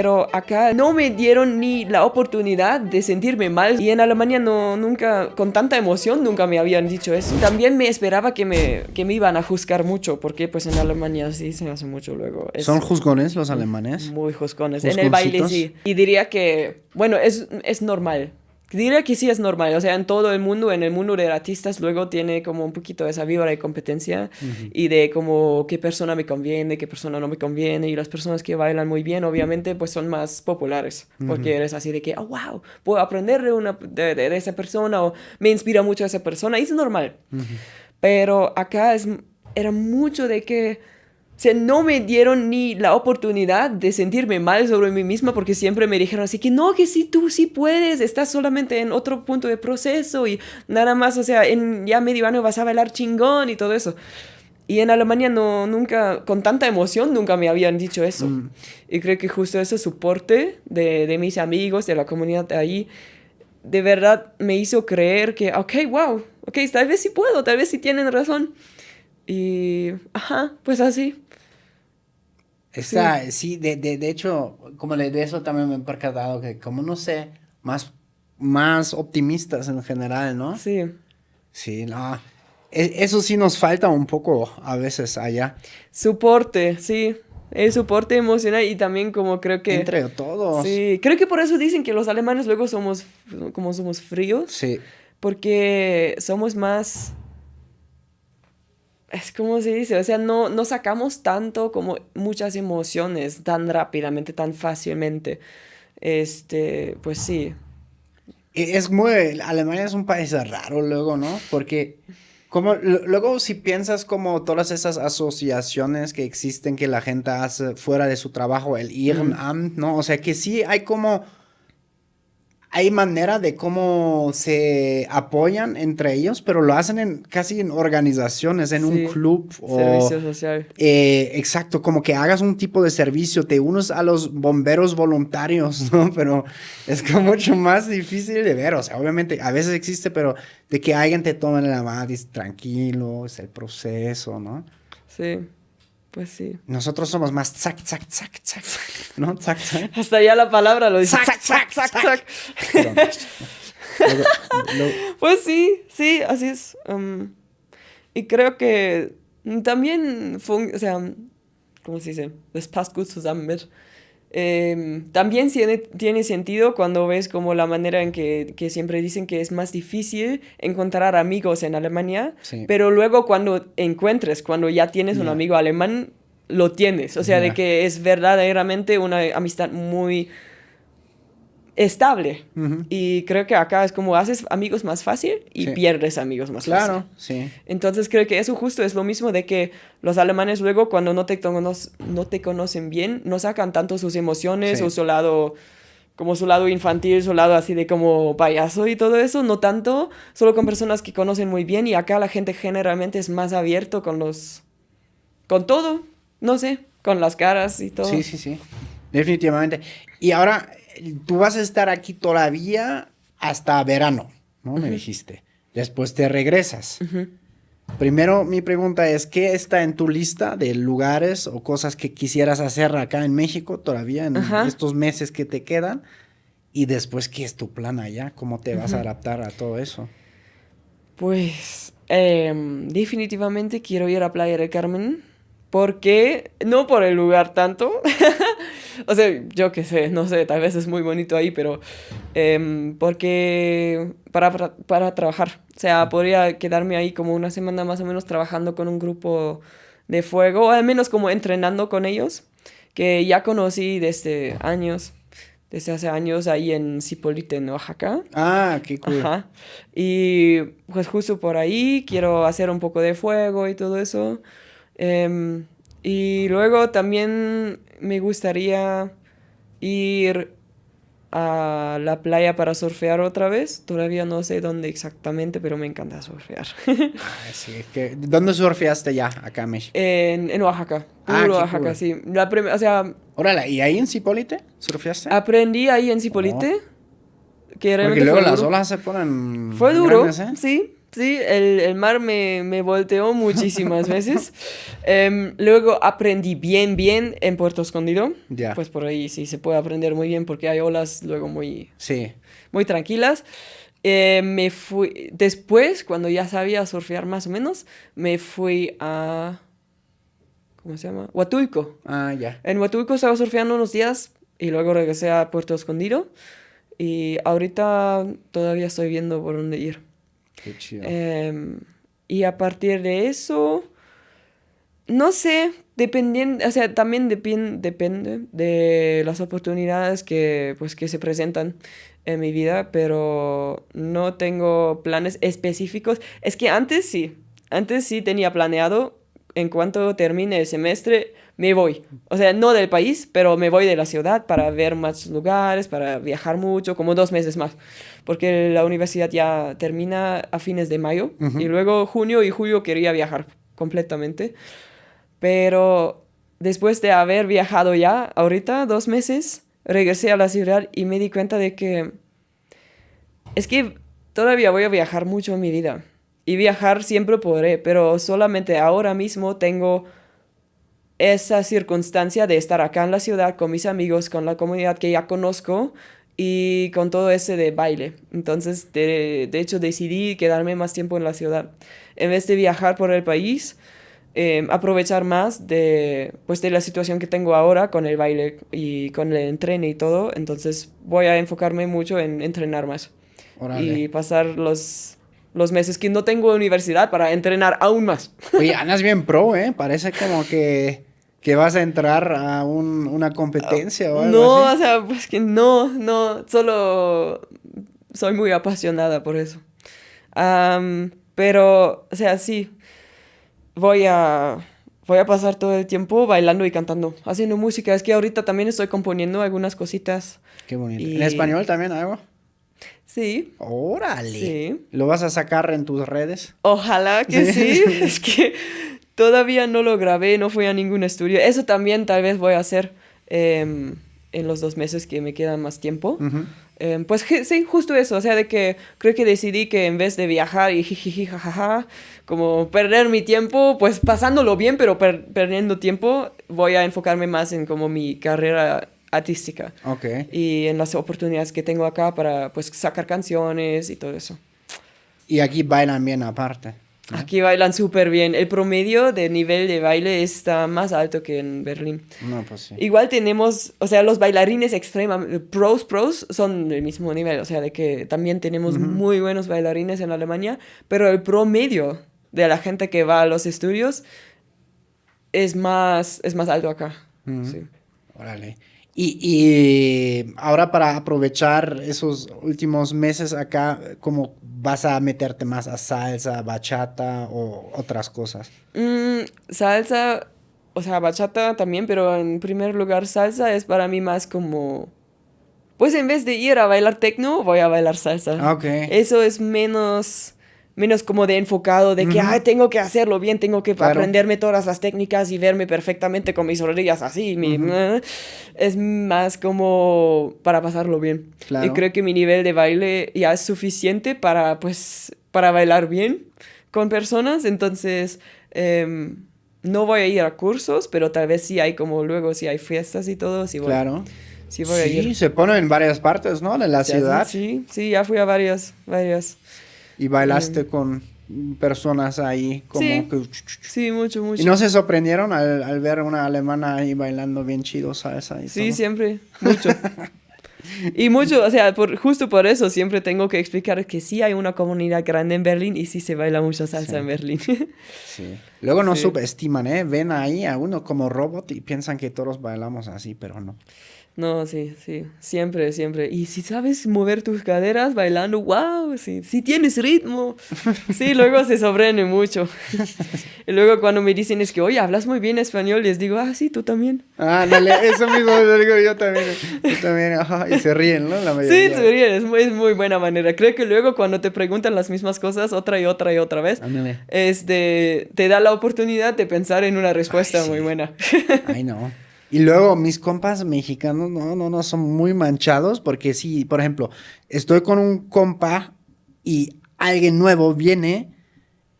Pero acá no me dieron ni la oportunidad de sentirme mal. Y en Alemania nunca, con tanta emoción, nunca me habían dicho eso. También me esperaba que me iban a juzgar mucho, porque pues en Alemania sí se hace mucho luego. ¿Son juzgones los alemanes? Muy juzgones. En el baile sí. Y diría que, bueno, es normal. Diría que sí es normal, o sea, en todo el mundo, en el mundo de artistas, luego tiene como un poquito esa vibra de competencia y de como qué persona me conviene, qué persona no me conviene, y las personas que bailan muy bien, obviamente, pues son más populares, porque eres así de que, oh, wow, puedo aprender de esa persona, o me inspira mucho esa persona, y es normal. Pero acá era mucho de que... O sea, no me dieron ni la oportunidad de sentirme mal sobre mí misma porque siempre me dijeron así que no, que sí, tú sí puedes, estás solamente en otro punto de proceso y nada más, o sea, en ya medio año vas a bailar chingón y todo eso. Y en Alemania nunca, con tanta emoción, nunca me habían dicho eso. Y creo que justo ese soporte de mis amigos, de la comunidad de ahí, de verdad me hizo creer que, ok, wow, ok, tal vez sí puedo, tal vez sí tienen razón. Y, ajá, pues así. Sí, de hecho, como de eso también me he percatado que como no sé, más optimistas en general, ¿no? Sí. Sí, no. Eso sí nos falta un poco a veces allá. Soporte, sí. El soporte emocional y también como creo que... Entre todos. Sí, creo que por eso dicen que los alemanes luego somos fríos. Sí. Porque somos más... Es como se dice, o sea, no sacamos tanto como muchas emociones tan rápidamente, tan fácilmente. Pues sí. Alemania es un país raro luego, ¿no? Porque como luego si piensas como todas esas asociaciones que existen que la gente hace fuera de su trabajo, el Ehrenamt, ¿no? O sea que sí hay manera de cómo se apoyan entre ellos, pero lo hacen casi en organizaciones, en un club servicio social. Exacto, como que hagas un tipo de servicio, te unes a los bomberos voluntarios, ¿no? Pero es como mucho más difícil de ver, o sea, obviamente a veces existe, pero de que alguien te tome la mano, dice, tranquilo, es el proceso, ¿no? Sí. Pues sí. Nosotros somos más zac, zac, zac, zac, ¿no? Zac, zac. Hasta ya la palabra lo dice. Zac, zac, zac, zac. Pues sí, así es. Y creo que también fue, o sea, ¿cómo se dice? Das passt gut zusammen mit. También tiene sentido cuando ves como la manera en que siempre dicen que es más difícil encontrar amigos en Alemania, pero luego cuando ya tienes un amigo alemán, lo tienes. O sea, de que es verdaderamente una amistad muy estable. Y creo que acá es como haces amigos más fácil y pierdes amigos más fácil. Claro, sí. Entonces creo que eso justo es lo mismo de que los alemanes luego cuando no te conocen bien, no sacan tanto sus emociones o su lado infantil, su lado así de como payaso y todo eso, no tanto, solo con personas que conocen muy bien. Y acá la gente generalmente es más abierto con todo, no sé, con las caras y todo. Sí, definitivamente. Y ahora, tú vas a estar aquí todavía hasta verano, ¿no? Me dijiste. Después te regresas. Primero, mi pregunta es, ¿qué está en tu lista de lugares o cosas que quisieras hacer acá en México todavía en estos meses que te quedan? Y después, ¿qué es tu plan allá? ¿Cómo te vas a adaptar a todo eso? Pues, definitivamente quiero ir a Playa del Carmen. Porque, no por el lugar tanto, o sea, yo qué sé, no sé, tal vez es muy bonito ahí, pero porque para trabajar, o sea, podría quedarme ahí como una semana más o menos trabajando con un grupo de fuego, o al menos como entrenando con ellos, que ya conocí desde hace años ahí en Zipolite, en Oaxaca. Ah, qué cool. Ajá. Y pues justo por ahí quiero hacer un poco de fuego y todo eso. Y luego también me gustaría ir a la playa para surfear otra vez. Todavía no sé dónde exactamente, pero me encanta surfear. Sí, ¿dónde surfeaste ya acá en México? En Oaxaca. Qué Oaxaca, cool. sí. O sea, Órale, ¿y ahí en Zipolite surfeaste? aprendí ahí en Zipolite. Que Porque realmente luego fue las duro. olas se ponen Fue duro, grandes, ¿eh? sí. Sí, el mar me volteó muchísimas veces. Luego aprendí bien en Puerto Escondido. Ya. Pues por ahí sí se puede aprender muy bien porque hay olas luego Sí. muy tranquilas. Me fui, después, cuando ya sabía surfear más o menos, me fui a, ¿cómo se llama? Huatulco. Ah, ya. En Huatulco estaba surfeando unos días y luego regresé a Puerto Escondido. Y ahorita todavía estoy viendo por dónde ir. Qué chido. Y a partir de eso, no sé, dependiendo, o sea, también depende de las oportunidades que se presentan en mi vida, pero no tengo planes específicos. Es que antes sí tenía planeado, en cuanto termine el semestre, me voy. O sea, no del país, pero me voy de la ciudad para ver más lugares, para viajar mucho, como 2 meses más. Porque la universidad ya termina a fines de mayo y luego junio y julio quería viajar completamente. Pero después de haber viajado ya, ahorita 2 meses, regresé a la ciudad y me di cuenta de que es que todavía voy a viajar mucho en mi vida. Y viajar siempre podré, pero solamente ahora mismo tengo esa circunstancia de estar acá en la ciudad con mis amigos, con la comunidad que ya conozco y con todo ese de baile. Entonces, de hecho, decidí quedarme más tiempo en la ciudad. En vez de viajar por el país, aprovechar más pues, de la situación que tengo ahora con el baile y con el entreno y todo. Entonces, voy a enfocarme mucho en entrenar más. Órale. Y pasar los meses que no tengo universidad para entrenar aún más. Oye, andas bien pro, ¿eh? Parece como que vas a entrar a una competencia o algo No, así. o sea, pues que no, solo soy muy apasionada por eso. Pero, o sea, sí, voy a, voy a pasar todo el tiempo bailando y cantando, haciendo música. Es que ahorita también estoy componiendo algunas cositas. Qué bonito. ¿En Y español también algo? sí, Órale. sí. ¿Lo vas a sacar en tus redes? Ojalá que sí. Es que todavía no lo grabé, no fui a ningún estudio. Eso también tal vez voy a hacer en los 2 meses que me quedan más tiempo. Ujú. Pues sí, justo eso. O sea, de que creo que decidí que en vez de viajar y jijiji, jajaja, como perder mi tiempo, pues pasándolo bien, pero perdiendo tiempo, voy a enfocarme más en como mi carrera artística Ok. y en las oportunidades que tengo acá para pues sacar canciones y todo eso. Y aquí bailan bien aparte, ¿no? Aquí bailan súper bien. El promedio de nivel de baile está más alto que en Berlín. No, pues sí. Igual tenemos, o sea, los bailarines pros son del mismo nivel. O sea, de que también tenemos muy buenos bailarines en Alemania, pero el promedio de la gente que va a los estudios es más alto acá. Ujú. Sí. Órale. Y ahora para aprovechar esos últimos meses acá, ¿cómo vas a meterte más a salsa, bachata o otras cosas? Salsa, o sea, bachata también, pero en primer lugar salsa es para mí más como, pues en vez de ir a bailar techno, voy a bailar salsa. Ok. Eso es menos como de enfocado, de que, Ujú. ay, tengo que hacerlo bien, tengo que Claro. aprenderme todas las técnicas y verme perfectamente con mis rodillas así. Es más como para pasarlo bien. Y Claro. creo que mi nivel de baile ya es suficiente para, pues, para bailar bien con personas. Entonces, no voy a ir a cursos, pero tal vez sí hay como luego, si hay fiestas y todo, sí voy. Claro. Sí voy a Sí, ir. se pone en varias partes, ¿no? De la Ya, ciudad. sí, ya fui a varias. Y bailaste con personas ahí como Sí, que... sí, mucho. ¿Y no se sorprendieron al ver una alemana ahí bailando bien chido salsa y Sí, todo? siempre, mucho. Y mucho, o sea, justo por eso siempre tengo que explicar que sí hay una comunidad grande en Berlín y sí se baila mucha salsa Sí. en Berlín. Sí. Luego no Sí. subestiman, ¿eh? Ven ahí a uno como robot y piensan que todos bailamos así, pero no. No, sí, siempre. Y si sabes mover tus caderas bailando, wow, sí tienes ritmo. Sí, luego se sorprende mucho. Y luego cuando me dicen es que, oye, hablas muy bien español, les digo, ah, sí, tú también. Ah, dale, eso mismo lo digo yo también. Yo también, ajá, y se ríen, ¿no? La Sí, mayoría. te ríes, es muy buena manera. Creo que luego cuando te preguntan las mismas cosas otra y otra vez, Ándale. te da la oportunidad de pensar en una respuesta Ay, muy sí. buena. Ay, no. Y luego mis compas mexicanos, no, son muy manchados porque sí, por ejemplo, estoy con un compa y alguien nuevo viene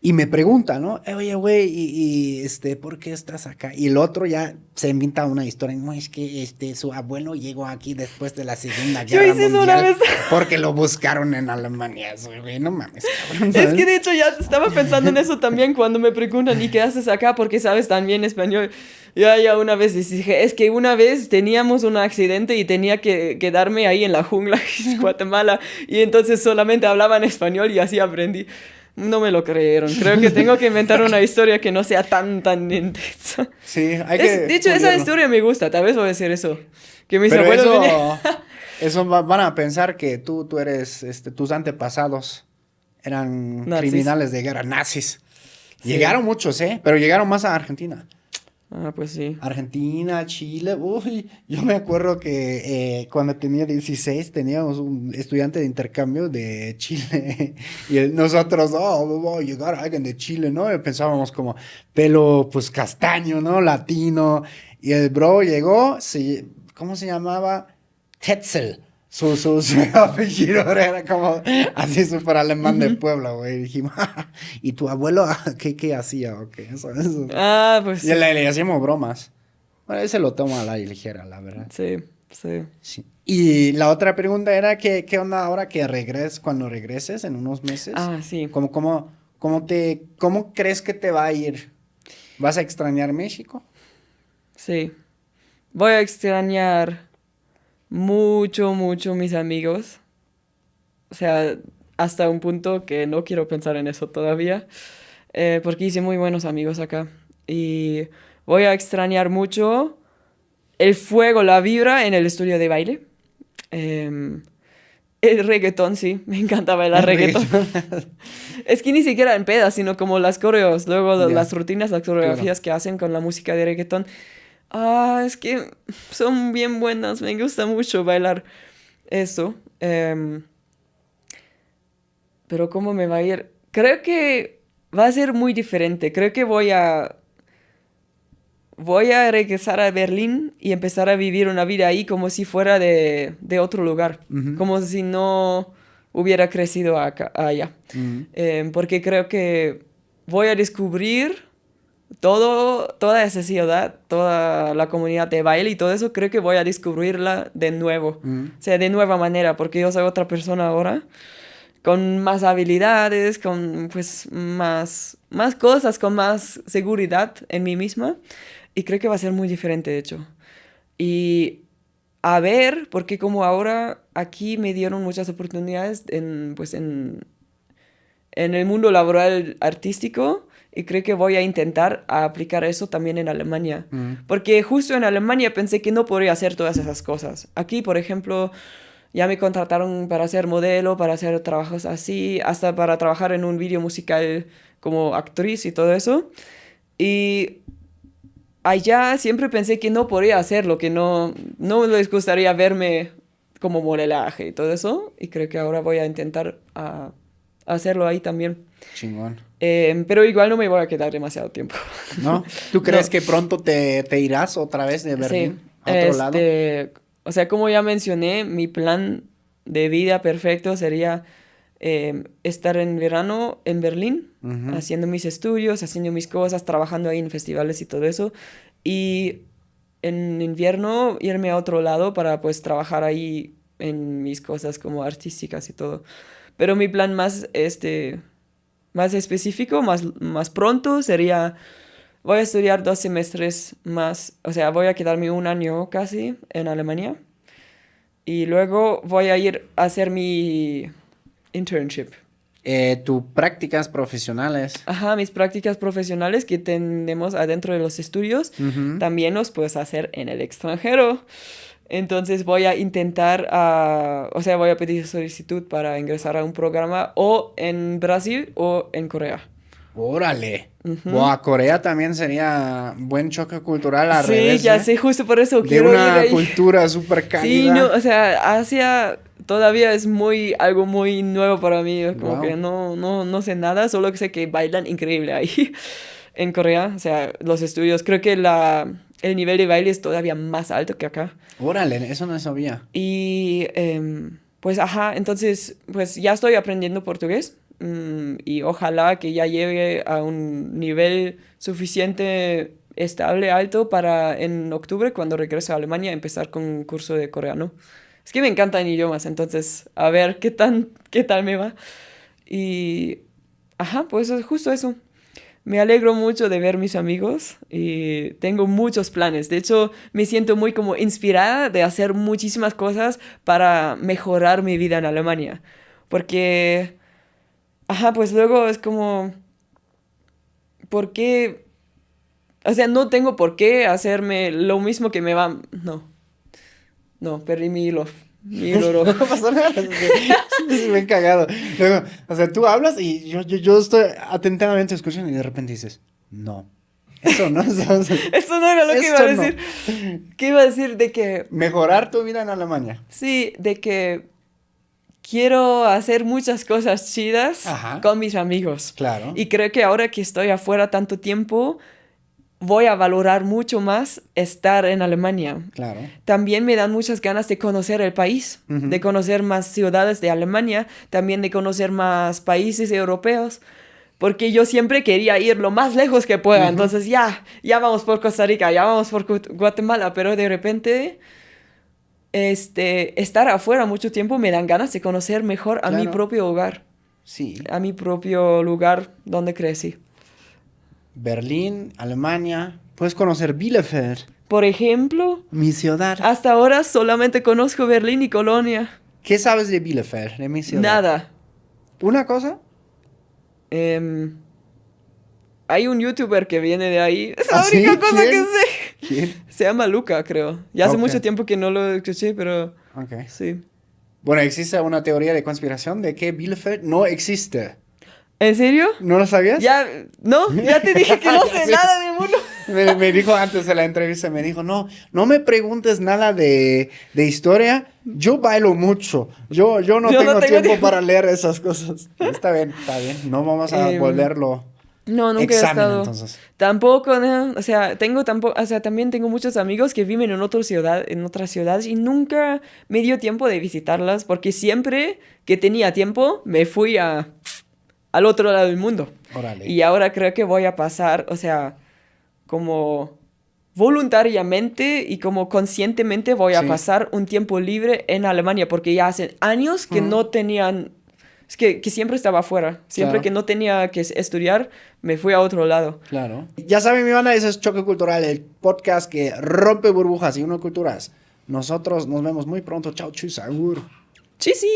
y me pregunta, ¿no? Oye, güey, ¿por qué estás acá? Y el otro ya se inventa una historia. No, es que su abuelo llegó aquí después de la Segunda Guerra Mundial porque lo buscaron en Alemania. Eso, güey, no mames, cabrón, ¿sabes? Es que de hecho ya estaba pensando en eso también cuando me preguntan, ¿y qué haces acá? Porque sabes tan bien español. Ya una vez dije, es que una vez teníamos un accidente y tenía que quedarme ahí en la jungla de Guatemala. Y entonces solamente hablaba en español y así aprendí. No me lo creyeron. Creo que tengo que inventar una historia que no sea tan intensa. Sí, hay que... De hecho, esa historia me gusta. Tal vez voy a decir eso. Que mis Pero abuelos eso van a pensar que tú eres... tus antepasados eran nazis. Criminales de guerra, nazis. Sí. Llegaron muchos, pero llegaron más a Argentina. Ah, pues sí. Argentina, Chile, uy, yo me acuerdo que cuando tenía 16 teníamos un estudiante de intercambio de Chile y nosotros, va a llegar alguien de Chile, ¿no? Y pensábamos como pelo, pues, castaño, ¿no? Latino, y el bro llegó, ¿cómo se llamaba? Tetzel. Su apellido era como así súper alemán de Puebla, güey. Y dijimos, ¿y tu abuelo qué hacía? ¿O qué? ¿Sabes? Ah, pues Y le hacíamos bromas. Bueno, él se lo toma a la ligera, la verdad. Sí. Y la otra pregunta era, ¿qué onda ahora que cuando regreses en unos meses? Ah, sí. ¿Cómo crees que te va a ir? ¿Vas a extrañar México? Sí. Voy a extrañar mucho mis amigos. O sea, hasta un punto que no quiero pensar en eso todavía. Porque hice muy buenos amigos acá. Y voy a extrañar mucho el fuego, la vibra en el estudio de baile. El reggaetón, sí. Me encanta bailar reggaetón. Es que ni siquiera en pedas, sino como las coreos. Luego las rutinas, las coreografías que hacen con la música de reggaetón. Ah, es que son bien buenas. Me gusta mucho bailar eso. Pero ¿cómo me va a ir? Creo que va a ser muy diferente. Creo que voy a regresar a Berlín y empezar a vivir una vida ahí como si fuera de otro lugar. Uh-huh. Como si no hubiera crecido allá. Uh-huh. Porque creo que voy a descubrir toda esa ciudad, toda la comunidad de baile y todo eso, creo que voy a descubrirla de nuevo. Uh-huh. O sea, de nueva manera, porque yo soy otra persona ahora, con más habilidades, con pues más cosas, con más seguridad en mí misma. Y creo que va a ser muy diferente, de hecho. Y a ver, porque como ahora aquí me dieron muchas oportunidades en el mundo laboral artístico, y creo que voy a intentar aplicar eso también en Alemania. Porque justo en Alemania pensé que no podría hacer todas esas cosas. Aquí, por ejemplo, ya me contrataron para ser modelo, para hacer trabajos así, hasta para trabajar en un vídeo musical como actriz y todo eso. Y allá siempre pensé que no podría hacerlo, que no les gustaría verme como modelaje y todo eso. Y creo que ahora voy a intentar hacerlo ahí también. Chingón. Pero igual no me voy a quedar demasiado tiempo. ¿No? ¿Tú crees que pronto te irás otra vez de Berlín a otro lado? O sea, como ya mencioné, mi plan de vida perfecto sería estar en verano en Berlín, Uh-huh. haciendo mis estudios, haciendo mis cosas, trabajando ahí en festivales y todo eso. Y en invierno irme a otro lado para pues trabajar ahí en mis cosas como artísticas y todo. Pero mi plan más específico, más pronto sería, voy a estudiar 2 semestres más, o sea, voy a quedarme 1 año casi en Alemania y luego voy a ir a hacer mi internship. Tus prácticas profesionales. Ajá, mis prácticas profesionales que tenemos adentro de los estudios, Uh-huh. también los puedes hacer en el extranjero. Entonces voy a intentar, voy a pedir solicitud para ingresar a un programa o en Brasil o en Corea. ¡Órale! Uh-huh. Wow, Corea también sería buen choque cultural al sí, revés. Sí, ya sé, justo por eso de quiero ir ahí. una cultura súper cálida. Sí, no, o sea, Asia todavía es algo muy nuevo para mí. Como que no sé nada, solo que sé que bailan increíble ahí en Corea. O sea, los estudios, creo que el nivel de baile es todavía más alto que acá. Órale, eso no sabía. Y pues, entonces, pues ya estoy aprendiendo portugués. y ojalá que ya llegue a un nivel suficiente estable, alto, para en octubre, cuando regrese a Alemania, empezar con un curso de coreano. Es que me encantan idiomas, entonces a ver qué tal me va. Y, ajá, pues es justo eso. Me alegro mucho de ver mis amigos y tengo muchos planes. De hecho, me siento muy como inspirada de hacer muchísimas cosas para mejorar mi vida en Alemania. Porque, ajá, pues luego es como, ¿por qué? O sea, no tengo por qué hacerme lo mismo que me va. No, perdí mi hilo. Mi hilo rojo. No pasó nada. Sí, me he cagado. Luego, o sea, tú hablas y yo estoy atentamente escuchando y de repente dices, no. Eso no. Eso no era lo que iba a decir. No. ¿Qué iba a decir? De que... Mejorar tu vida en Alemania. Sí, de que quiero hacer muchas cosas chidas con mis amigos. Claro. Y creo que ahora que estoy afuera tanto tiempo, voy a valorar mucho más estar en Alemania. Claro. También me dan muchas ganas de conocer el país, de conocer más ciudades de Alemania, también de conocer más países europeos, porque yo siempre quería ir lo más lejos que pueda. Entonces ya vamos por Costa Rica, ya vamos por Guatemala, pero de repente estar afuera mucho tiempo me dan ganas de conocer mejor a mi propio hogar. Sí. A mi propio lugar donde crecí. Berlín, Alemania. Puedes conocer Bielefeld. Por ejemplo, Mi ciudad. hasta ahora solamente conozco Berlín y Colonia. ¿Qué sabes de Bielefeld, de mi ciudad? Nada. ¿Una cosa? Hay un youtuber que viene de ahí. Es la ¿Ah, sí? única cosa ¿Quién? que sé. ¿Quién? Se llama Luca, creo. Ya hace Ok. mucho tiempo que no lo escuché, pero Ok. sí. Bueno, existe una teoría de conspiración de que Bielefeld no existe. ¿En serio? ¿No lo sabías? Ya te dije que no sé Sí. nada del mundo. Me dijo antes de la entrevista, me dijo, no me preguntes nada de historia, yo bailo mucho, yo no tengo tiempo para leer esas cosas. Está bien, no vamos a volverlo No, nunca he examen, estado. entonces. Tampoco, ¿no? O sea, también tengo muchos amigos que viven en otras ciudades y nunca me dio tiempo de visitarlas porque siempre que tenía tiempo me fui al otro lado del mundo. Órale. Y ahora creo que voy a pasar, o sea, como voluntariamente y como conscientemente voy a pasar un tiempo libre en Alemania porque ya hace años que no tenían... Es que siempre estaba afuera. Siempre que no tenía que estudiar, me fui a otro lado. Claro. Ya saben, mi banda, ese es Choque Cultural, el podcast que rompe burbujas y une culturas. Nosotros nos vemos muy pronto. Chao, chus, agur. ¡Chisi!